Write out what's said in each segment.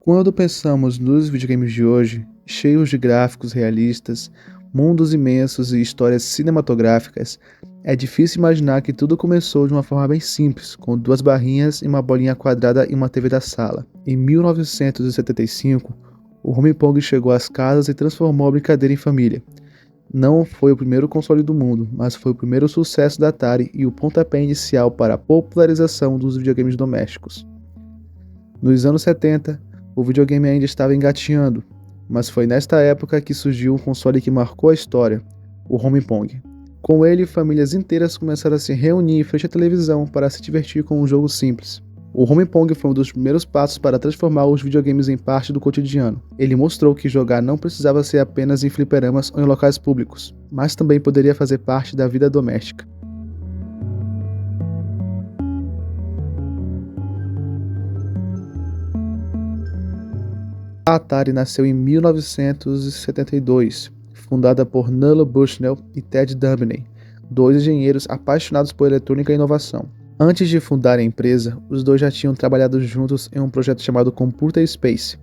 Quando pensamos nos videogames de hoje, cheios de gráficos realistas, mundos imensos e histórias cinematográficas, é difícil imaginar que tudo começou de uma forma bem simples, com duas barrinhas e uma bolinha quadrada e uma TV da sala. Em 1975, o Home Pong chegou às casas e transformou a brincadeira em família. Não foi o primeiro console do mundo, mas foi o primeiro sucesso da Atari e o pontapé inicial para a popularização dos videogames domésticos. Nos anos 70, o videogame ainda estava engatinhando, mas foi nesta época que surgiu um console que marcou a história, o Home Pong. Com ele, famílias inteiras começaram a se reunir em frente à televisão para se divertir com um jogo simples. O Home Pong foi um dos primeiros passos para transformar os videogames em parte do cotidiano. Ele mostrou que jogar não precisava ser apenas em fliperamas ou em locais públicos, mas também poderia fazer parte da vida doméstica. A Atari nasceu em 1972, fundada por Nuala Bushnell e Ted Dabney, dois engenheiros apaixonados por eletrônica e inovação. Antes de fundar a empresa, os dois já tinham trabalhado juntos em um projeto chamado Computer Space,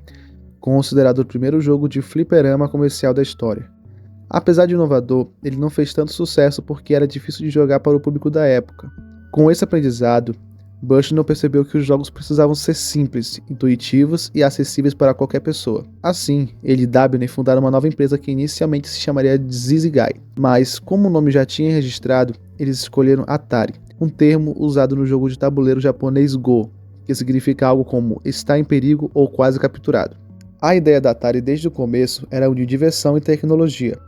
considerado o primeiro jogo de fliperama comercial da história. Apesar de inovador, ele não fez tanto sucesso porque era difícil de jogar para o público da época. Com esse aprendizado, Bushnell percebeu que os jogos precisavam ser simples, intuitivos e acessíveis para qualquer pessoa. Assim, ele e Dabney fundaram uma nova empresa que inicialmente se chamaria Zizi Guy, mas como o nome já tinha registrado, eles escolheram Atari, um termo usado no jogo de tabuleiro japonês Go, que significa algo como está em perigo ou quase capturado. A ideia da Atari desde o começo era unir diversão e tecnologia,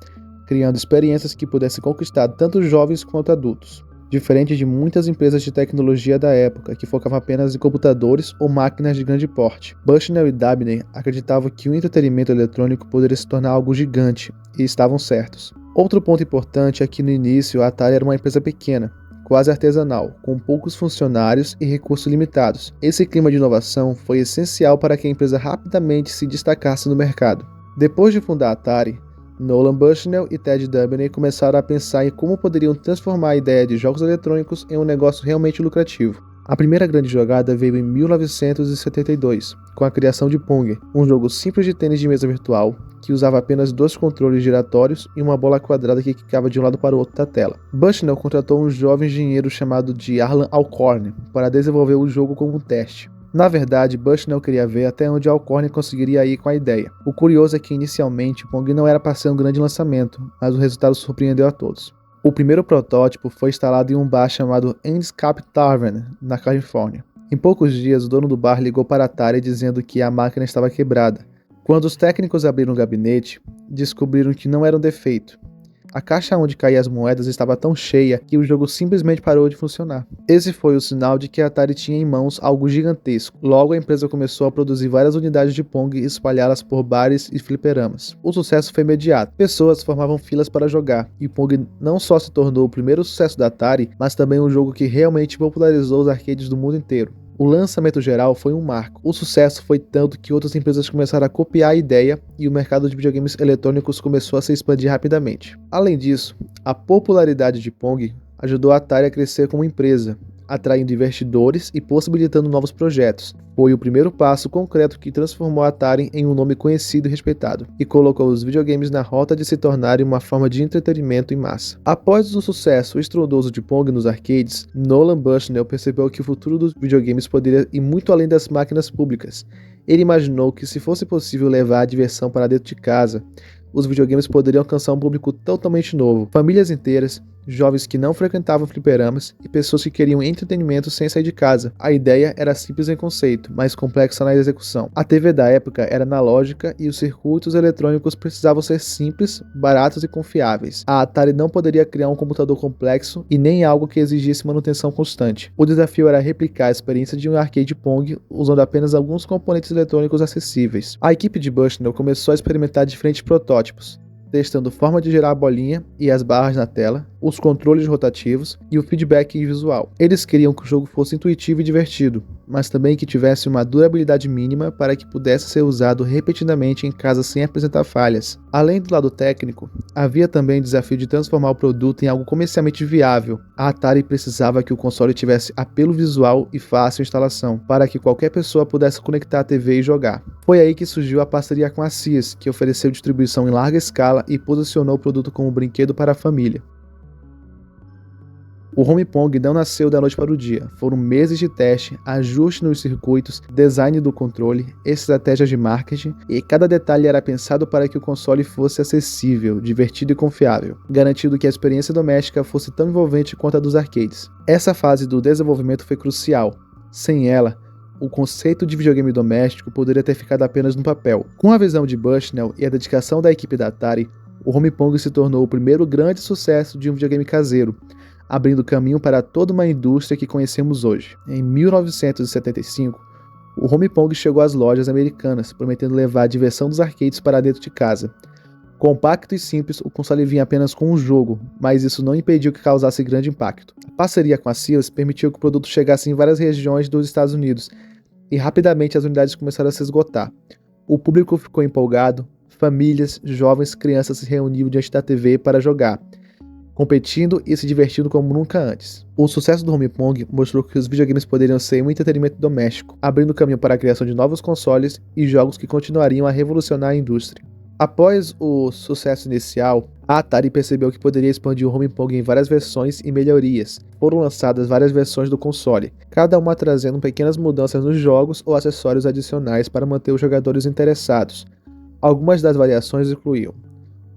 criando experiências que pudessem conquistar tanto jovens quanto adultos. Diferente de muitas empresas de tecnologia da época, que focavam apenas em computadores ou máquinas de grande porte, Bushnell e Dabney acreditavam que o entretenimento eletrônico poderia se tornar algo gigante, e estavam certos. Outro ponto importante é que no início a Atari era uma empresa pequena, quase artesanal, com poucos funcionários e recursos limitados. Esse clima de inovação foi essencial para que a empresa rapidamente se destacasse no mercado. Depois de fundar a Atari, Nuala Bushnell e Ted Dabney começaram a pensar em como poderiam transformar a ideia de jogos eletrônicos em um negócio realmente lucrativo. A primeira grande jogada veio em 1972, com a criação de Pong, um jogo simples de tênis de mesa virtual, que usava apenas dois controles giratórios e uma bola quadrada que quicava de um lado para o outro da tela. Bushnell contratou um jovem engenheiro chamado de Arlan Alcorn para desenvolver o jogo como um teste. Na verdade, Bushnell queria ver até onde Alcorn conseguiria ir com a ideia. O curioso é que inicialmente o Pong não era para ser um grande lançamento, mas o resultado surpreendeu a todos. O primeiro protótipo foi instalado em um bar chamado Endescape Tavern, na Califórnia. Em poucos dias, o dono do bar ligou para a Atari dizendo que a máquina estava quebrada. Quando os técnicos abriram o gabinete, descobriram que não era um defeito. A caixa onde caíam as moedas estava tão cheia que o jogo simplesmente parou de funcionar. Esse foi o sinal de que a Atari tinha em mãos algo gigantesco. Logo, a empresa começou a produzir várias unidades de Pong e espalhá-las por bares e fliperamas. O sucesso foi imediato. Pessoas formavam filas para jogar, e Pong não só se tornou o primeiro sucesso da Atari, mas também um jogo que realmente popularizou os arcades do mundo inteiro. O lançamento geral foi um marco. O sucesso foi tanto que outras empresas começaram a copiar a ideia e o mercado de videogames eletrônicos começou a se expandir rapidamente. Além disso, a popularidade de Pong ajudou a Atari a crescer como empresa, atraindo investidores e possibilitando novos projetos. Foi o primeiro passo concreto que transformou a Atari em um nome conhecido e respeitado, e colocou os videogames na rota de se tornarem uma forma de entretenimento em massa. Após o sucesso estrondoso de Pong nos arcades, Nuala Bushnell percebeu que o futuro dos videogames poderia ir muito além das máquinas públicas. Ele imaginou que, se fosse possível levar a diversão para dentro de casa, os videogames poderiam alcançar um público totalmente novo. Famílias inteiras, jovens que não frequentavam fliperamas e pessoas que queriam entretenimento sem sair de casa. A ideia era simples em conceito, mas complexa na execução. A TV da época era analógica e os circuitos eletrônicos precisavam ser simples, baratos e confiáveis. A Atari não poderia criar um computador complexo e nem algo que exigisse manutenção constante. O desafio era replicar a experiência de um arcade Pong usando apenas alguns componentes eletrônicos acessíveis. A equipe de Bushnell começou a experimentar diferentes protótipos, testando forma de girar a bolinha e as barras na tela, os controles rotativos e o feedback visual. Eles queriam que o jogo fosse intuitivo e divertido, mas também que tivesse uma durabilidade mínima para que pudesse ser usado repetidamente em casa sem apresentar falhas. Além do lado técnico, havia também o desafio de transformar o produto em algo comercialmente viável. A Atari precisava que o console tivesse apelo visual e fácil instalação, para que qualquer pessoa pudesse conectar a TV e jogar. Foi aí que surgiu a parceria com a Sears, que ofereceu distribuição em larga escala e posicionou o produto como um brinquedo para a família. O Home Pong não nasceu da noite para o dia. Foram meses de teste, ajuste nos circuitos, design do controle, estratégias de marketing, e cada detalhe era pensado para que o console fosse acessível, divertido e confiável, garantindo que a experiência doméstica fosse tão envolvente quanto a dos arcades. Essa fase do desenvolvimento foi crucial. Sem ela, o conceito de videogame doméstico poderia ter ficado apenas no papel. Com a visão de Bushnell e a dedicação da equipe da Atari, o Home Pong se tornou o primeiro grande sucesso de um videogame caseiro, abrindo caminho para toda uma indústria que conhecemos hoje. Em 1975, o Home Pong chegou às lojas americanas, prometendo levar a diversão dos arcades para dentro de casa. Compacto e simples, o console vinha apenas com um jogo, mas isso não impediu que causasse grande impacto. A parceria com a Sears permitiu que o produto chegasse em várias regiões dos Estados Unidos, e rapidamente as unidades começaram a se esgotar. O público ficou empolgado, famílias, jovens, crianças se reuniam diante da TV para jogar, competindo e se divertindo como nunca antes. O sucesso do Home Pong mostrou que os videogames poderiam ser um entretenimento doméstico, abrindo caminho para a criação de novos consoles e jogos que continuariam a revolucionar a indústria. Após o sucesso inicial, a Atari percebeu que poderia expandir o Home Pong em várias versões e melhorias. Foram lançadas várias versões do console, cada uma trazendo pequenas mudanças nos jogos ou acessórios adicionais para manter os jogadores interessados. Algumas das variações incluíam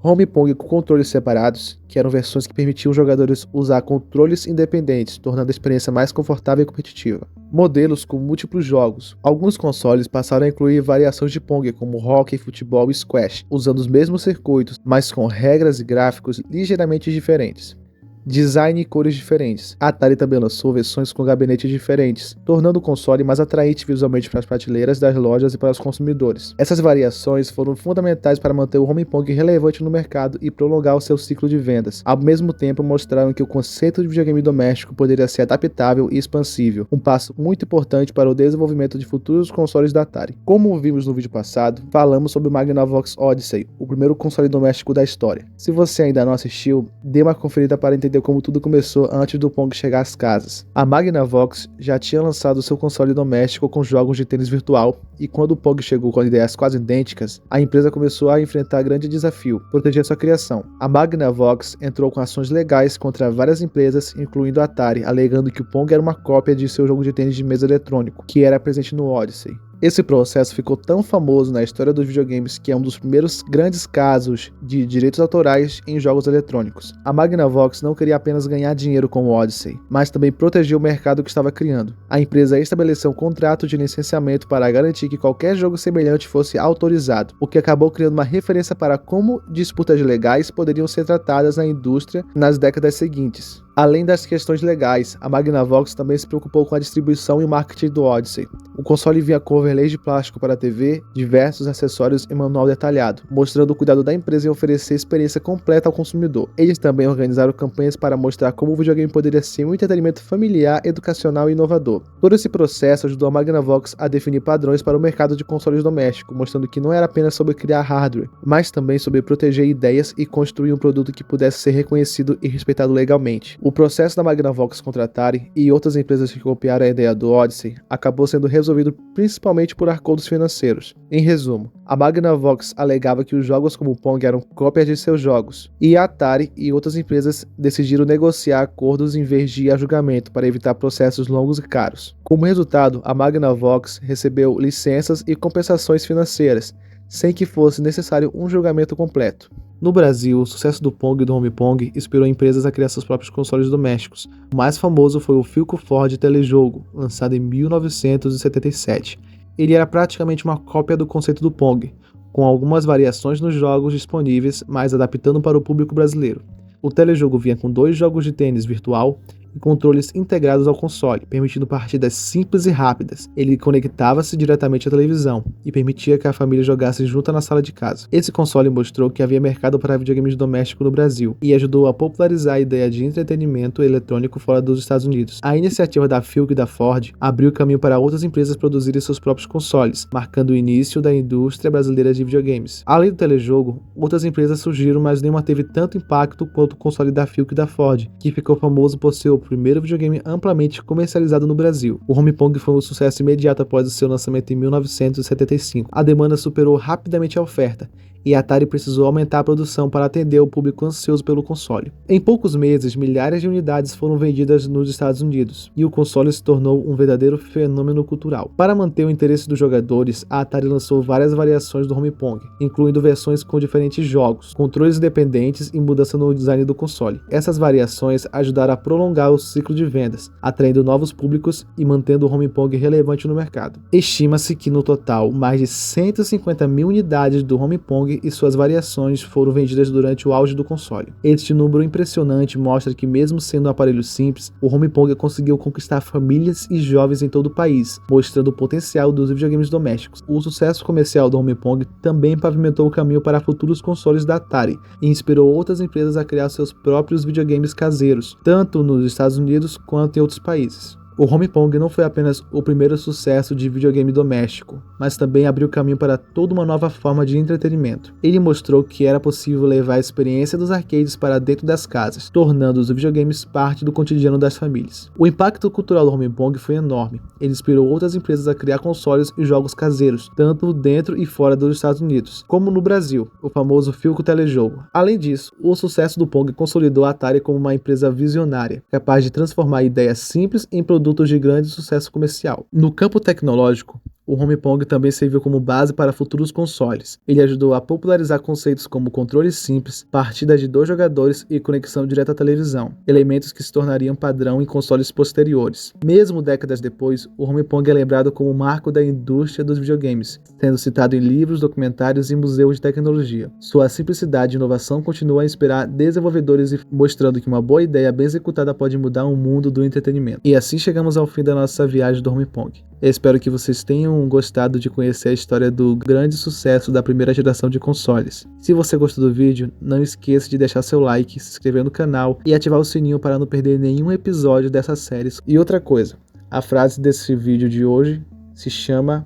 Home Pong com controles separados, que eram versões que permitiam os jogadores usar controles independentes, tornando a experiência mais confortável e competitiva. Modelos com múltiplos jogos. Alguns consoles passaram a incluir variações de Pong, como hockey, futebol e squash, usando os mesmos circuitos, mas com regras e gráficos ligeiramente diferentes. Design e cores diferentes. A Atari também lançou versões com gabinetes diferentes, tornando o console mais atraente visualmente para as prateleiras das lojas e para os consumidores. Essas variações foram fundamentais para manter o Home Pong relevante no mercado e prolongar o seu ciclo de vendas. Ao mesmo tempo, mostraram que o conceito de videogame doméstico poderia ser adaptável e expansível, um passo muito importante para o desenvolvimento de futuros consoles da Atari. Como vimos no vídeo passado, falamos sobre o Magnavox Odyssey, o primeiro console doméstico da história. Se você ainda não assistiu, dê uma conferida para entender como tudo começou antes do Pong chegar às casas. A Magnavox já tinha lançado seu console doméstico com jogos de tênis virtual, e quando o Pong chegou com ideias quase idênticas, a empresa começou a enfrentar grande desafio: proteger sua criação. A Magnavox entrou com ações legais contra várias empresas, incluindo a Atari, alegando que o Pong era uma cópia de seu jogo de tênis de mesa eletrônico, que era presente no Odyssey. Esse processo ficou tão famoso na história dos videogames que é um dos primeiros grandes casos de direitos autorais em jogos eletrônicos. A Magnavox não queria apenas ganhar dinheiro com o Odyssey, mas também proteger o mercado que estava criando. A empresa estabeleceu um contrato de licenciamento para garantir que qualquer jogo semelhante fosse autorizado, o que acabou criando uma referência para como disputas legais poderiam ser tratadas na indústria nas décadas seguintes. Além das questões legais, a Magnavox também se preocupou com a distribuição e marketing do Odyssey. O console vinha com overlays de plástico para a TV, diversos acessórios e manual detalhado, mostrando o cuidado da empresa em oferecer experiência completa ao consumidor. Eles também organizaram campanhas para mostrar como o videogame poderia ser um entretenimento familiar, educacional e inovador. Todo esse processo ajudou a Magnavox a definir padrões para o mercado de consoles domésticos, mostrando que não era apenas sobre criar hardware, mas também sobre proteger ideias e construir um produto que pudesse ser reconhecido e respeitado legalmente. O processo da Magnavox contra a Atari e outras empresas que copiaram a ideia do Odyssey acabou sendo resolvido principalmente por acordos financeiros. Em resumo, a Magnavox alegava que os jogos como o Pong eram cópias de seus jogos, e a Atari e outras empresas decidiram negociar acordos em vez de ir a julgamento para evitar processos longos e caros. Como resultado, a Magnavox recebeu licenças e compensações financeiras, sem que fosse necessário um julgamento completo. No Brasil, o sucesso do Pong e do Home Pong inspirou empresas a criar seus próprios consoles domésticos. O mais famoso foi o Philco Ford Telejogo, lançado em 1977. Ele era praticamente uma cópia do conceito do Pong, com algumas variações nos jogos disponíveis, mas adaptando para o público brasileiro. O telejogo vinha com 2 jogos de tênis virtual e controles integrados ao console, permitindo partidas simples e rápidas. Ele conectava-se diretamente à televisão e permitia que a família jogasse junto na sala de casa. Esse console mostrou que havia mercado para videogames domésticos no Brasil e ajudou a popularizar a ideia de entretenimento eletrônico fora dos Estados Unidos. A iniciativa da Philips e da Ford abriu caminho para outras empresas produzirem seus próprios consoles, marcando o início da indústria brasileira de videogames. Além do telejogo, outras empresas surgiram, mas nenhuma teve tanto impacto quanto o console da Philips e da Ford, que ficou famoso por ser o primeiro videogame amplamente comercializado no Brasil. O Home Pong foi um sucesso imediato após o seu lançamento em 1975. A demanda superou rapidamente a oferta, e a Atari precisou aumentar a produção para atender o público ansioso pelo console. Em poucos meses, milhares de unidades foram vendidas nos Estados Unidos, e o console se tornou um verdadeiro fenômeno cultural. Para manter o interesse dos jogadores, a Atari lançou várias variações do Home Pong, incluindo versões com diferentes jogos, controles independentes e mudança no design do console. Essas variações ajudaram a prolongar o ciclo de vendas, atraindo novos públicos e mantendo o Home Pong relevante no mercado. Estima-se que no total, mais de 150 mil unidades do Home Pong e suas variações foram vendidas durante o auge do console. Este número impressionante mostra que, mesmo sendo um aparelho simples, o Home Pong conseguiu conquistar famílias e jovens em todo o país, mostrando o potencial dos videogames domésticos. O sucesso comercial do Home Pong também pavimentou o caminho para futuros consoles da Atari e inspirou outras empresas a criar seus próprios videogames caseiros, tanto nos Estados Unidos quanto em outros países. O Home Pong não foi apenas o primeiro sucesso de videogame doméstico, mas também abriu caminho para toda uma nova forma de entretenimento. Ele mostrou que era possível levar a experiência dos arcades para dentro das casas, tornando os videogames parte do cotidiano das famílias. O impacto cultural do Home Pong foi enorme. Ele inspirou outras empresas a criar consoles e jogos caseiros, tanto dentro e fora dos Estados Unidos, como no Brasil, o famoso Philco Telejogo. Além disso, o sucesso do Pong consolidou a Atari como uma empresa visionária, capaz de transformar ideias simples em produtos de grande sucesso comercial. No campo tecnológico, o Home Pong também serviu como base para futuros consoles. Ele ajudou a popularizar conceitos como controle simples, partida de 2 jogadores e conexão direta à televisão, elementos que se tornariam padrão em consoles posteriores. Mesmo décadas depois, o Home Pong é lembrado como o marco da indústria dos videogames, sendo citado em livros, documentários e museus de tecnologia. Sua simplicidade e inovação continua a inspirar desenvolvedores e mostrando que uma boa ideia bem executada pode mudar o mundo do entretenimento. E assim chegamos ao fim da nossa viagem do Home Pong. Eu espero que vocês tenham gostado de conhecer a história do grande sucesso da primeira geração de consoles. Se você gostou do vídeo, não esqueça de deixar seu like, se inscrever no canal e ativar o sininho para não perder nenhum episódio dessa série. E outra coisa, a frase desse vídeo de hoje se chama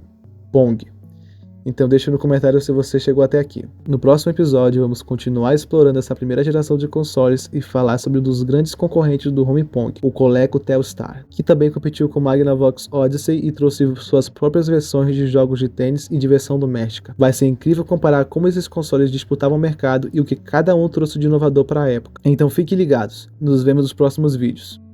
Pong. Então deixe no comentário se você chegou até aqui. No próximo episódio vamos continuar explorando essa primeira geração de consoles e falar sobre um dos grandes concorrentes do Home Pong, o Coleco Telstar, que também competiu com o Magnavox Odyssey e trouxe suas próprias versões de jogos de tênis e diversão doméstica. Vai ser incrível comparar como esses consoles disputavam o mercado e o que cada um trouxe de inovador para a época. Então fiquem ligados, nos vemos nos próximos vídeos.